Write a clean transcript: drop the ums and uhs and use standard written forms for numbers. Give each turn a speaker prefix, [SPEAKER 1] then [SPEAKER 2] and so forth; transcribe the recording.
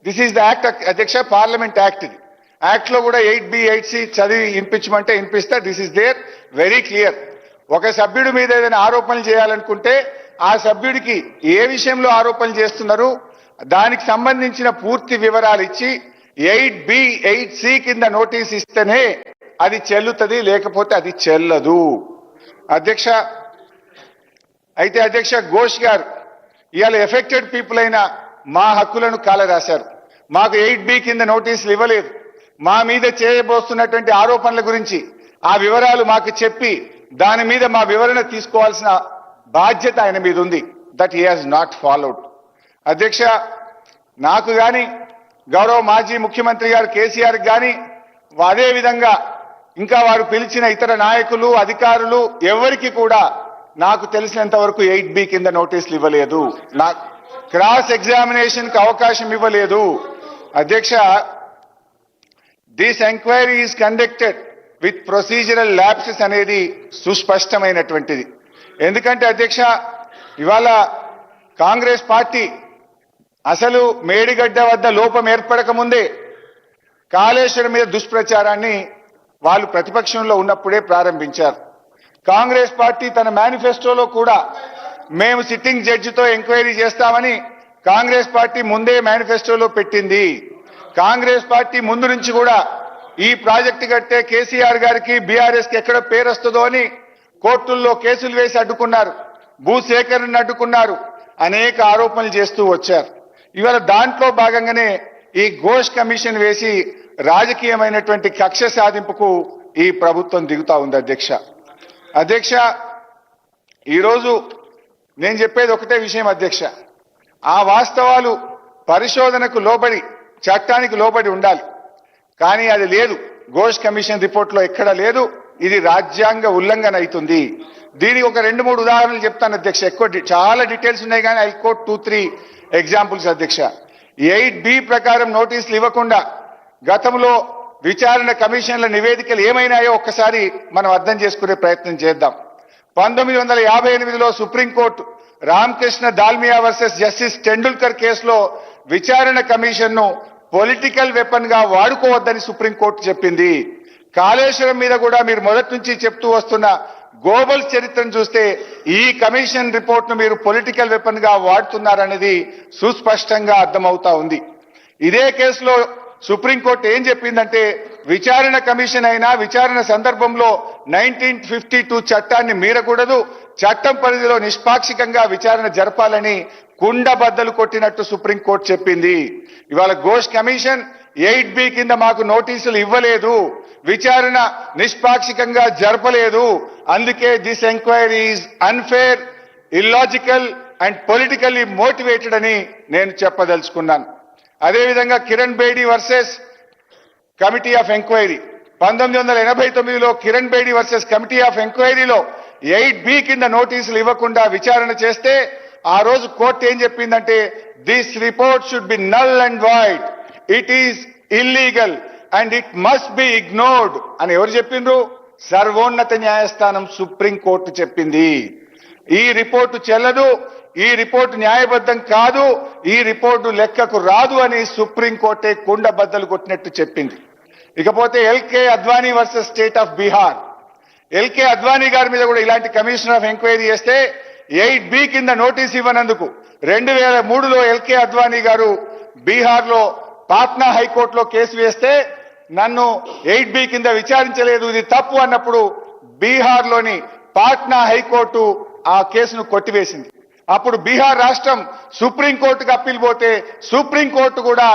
[SPEAKER 1] This is the act అధ్యక్ష, parliament act ఇది. Act లో కూడా 8B 8C చదివి వినిపించమంటే వినిపిస్తా. This is there very clear. ఒక సభ్యుడి మీద ఏదైనా ఆరోపణలు చేయాలనుకుంటే ఆ సభ్యుడికి ఏ విషయంలో ఆరోపణలు చేస్తున్నారు దానికి సంబంధించిన పూర్తి వివరాలు ఇచ్చి 8B 8C కింద నోటీస్ ఇస్తేనే అది చెల్లుతుంది, లేకపోతే అది చెల్లదు అధ్యక్ష. అయితే అధ్యక్ష, ఘోష్ గారు ఇవాళ ఎఫెక్టెడ్ పీపుల్ అయిన మా హక్కులను కాలరాశారు. మాకు 8B కింద నోటీసులు ఇవ్వలేదు. మా మీద చేయబోతున్నటువంటి ఆరోపణల గురించి ఆ వివరాలు మాకు చెప్పి దాని మీద మా వివరణ తీసుకోవాల్సిన బాధ్యత ఆయన మీద ఉంది. That he has not followed. అధ్యక్ష, నాకు కానీ గౌరవ మాజీ ముఖ్యమంత్రి గారు కేసీఆర్ కానీ అదే విధంగా ఇంకా వారు పిలిచిన ఇతర నాయకులు అధికారులు ఎవరికి కూడా నాకు తెలిసినంత వరకు 8B కింద నోటీసులు ఇవ్వలేదు. నాకు క్రాస్ ఎగ్జామినేషన్ కి అవకాశం ఇవ్వలేదు. అధ్యక్ష, this enquiry is conducted with procedural lapses అనేది సుస్పష్టమైనటువంటిది. ఎందుకంటే అధ్యక్ష, ఇవాళ కాంగ్రెస్ పార్టీ అసలు మేడిగడ్డ వద్ద లోపం ఏర్పడక ముందే కాళేశ్వరం మీద దుష్ప్రచారాన్ని వాళ్ళు ప్రతిపక్షంలో ఉన్నప్పుడే ప్రారంభించారు. కాంగ్రెస్ పార్టీ తన మేనిఫెస్టోలో కూడా మేము సిట్టింగ్ జడ్జితో ఎంక్వైరీ చేస్తామని కాంగ్రెస్ పార్టీ ముందే మేనిఫెస్టోలో పెట్టింది. కాంగ్రెస్ పార్టీ ముందు నుంచి కూడా ఈ ప్రాజెక్టు కట్టే కేసీఆర్ గారికి బీఆర్ఎస్ కి ఎక్కడ పేరు వస్తుందో అని కోర్టుల్లో కేసులు వేసి అడ్డుకున్నారు, భూసేకరణను అడ్డుకున్నారు, అనేక ఆరోపణలు చేస్తూ వచ్చారు. ఇవాళ దాంట్లో భాగంగానే ఈ ఘోష్ కమిషన్ వేసి రాజకీయమైనటువంటి కక్ష సాధింపుకు ఈ ప్రభుత్వం దిగుతా ఉంది అధ్యక్ష. ఈరోజు నేను చెప్పేది ఒకటే విషయం అధ్యక్ష, ఆ వాస్తవాలు పరిశోధనకు లోబడి చట్టానికి లోబడి ఉండాలి. కానీ అది లేదు, ఘోష్ కమిషన్ రిపోర్ట్లో ఎక్కడా లేదు. ఇది రాజ్యాంగ ఉల్లంఘన అవుతుంది. దీనికి ఒక 2-3 ఉదాహరణలు చెప్తాను అధ్యక్ష. చాలా డీటెయిల్స్ ఉన్నాయి కానీ ఐ కోట్ 2-3 ఎగ్జాంపుల్స్ అధ్యక్ష. 8B ప్రకారం నోటీసులు ఇవ్వకుండా గతంలో విచారణ కమిషన్ల నివేదికలు ఏమైనాయో ఒక్కసారి మనం అర్థం చేసుకునే ప్రయత్నం చేద్దాం. 1958లో supreme court Ramakrishna Dalmiya versus justice Tendulkar కేసులో విచారణ కమిషన్ ను పొలిటికల్ వెపన్ గా వాడుకోవద్దని సుప్రీంకోర్టు చెప్పింది. కాళేశ్వరం మీద కూడా మీరు మొదటి నుంచి చెప్తూ వస్తున్న గ్లోబల్ చరిత్రను చూస్తే ఈ కమిషన్ రిపోర్ట్ ను మీరు పొలిటికల్ వెపన్ గా వాడుతున్నారనేది సుస్పష్టంగా అర్థమవుతా ఉంది. ఇదే కేసులో సుప్రీంకోర్టు ఏం చెప్పిందంటే విచారణ కమిషన్ అయినా విచారణ సందర్భంలో 1952 చట్టాన్ని మీరకూడదు, చట్టం పరిధిలో నిష్పాక్షికంగా విచారణ జరపాలని కుండబద్దలు కొట్టినట్టు సుప్రీంకోర్టు చెప్పింది. ఇవాళ ఘోష్ కమిషన్ 8B కింద మాకు నోటీసులు ఇవ్వలేదు, విచారణ నిష్పాక్షికంగా జరపలేదు, అందుకే this enquiry is unfair, illogical and politically motivated అని నేను చెప్పదలుచుకున్నాను. అదేవిధంగా Kiran Bedi versus committee of enquiry 1989లో Kiran Bedi versus committee of ఎంక్వైరీలో 8B కింద నోటీసులు ఇవ్వకుండా విచారణ చేస్తే ఆ రోజు కోర్టు ఏం చెప్పిందంటే this report should be null and void, it is illegal and it must be ignored అని ఎవరు చెప్పిండ్రు? సర్వోన్నత న్యాయస్థానం సుప్రీంకోర్టు చెప్పింది. ఈ రిపోర్టు చెల్లదు, ఈ రిపోర్టు న్యాయబద్ధం కాదు, ఈ రిపోర్టు లెక్కకు రాదు అని సుప్రీంకోర్టే కుండబద్దలు కొట్టినట్టు చెప్పింది. ఇకపోతే LK Advani versus state of Bihar, LK Advani గారి మీద కూడా ఇలాంటి కమిషనర్ ఆఫ్ ఎంక్వైరీ చేస్తే 8B కింద నోటీస్ ఇవ్వనందుకు 2003లో LK అద్వానీ గారు బీహార్ లో పాట్నా హైకోర్టులో కేసు వేస్తే నన్ను 8B కింద విచారించలేదు, ఇది తప్పు అన్నప్పుడు బీహార్ లోని పాట్నా హైకోర్టు ఆ కేసును కొట్టివేసింది. అప్పుడు బీహార్ రాష్ట్రం సుప్రీంకోర్టుకు అప్పీల్ పోతే సుప్రీంకోర్టు కూడా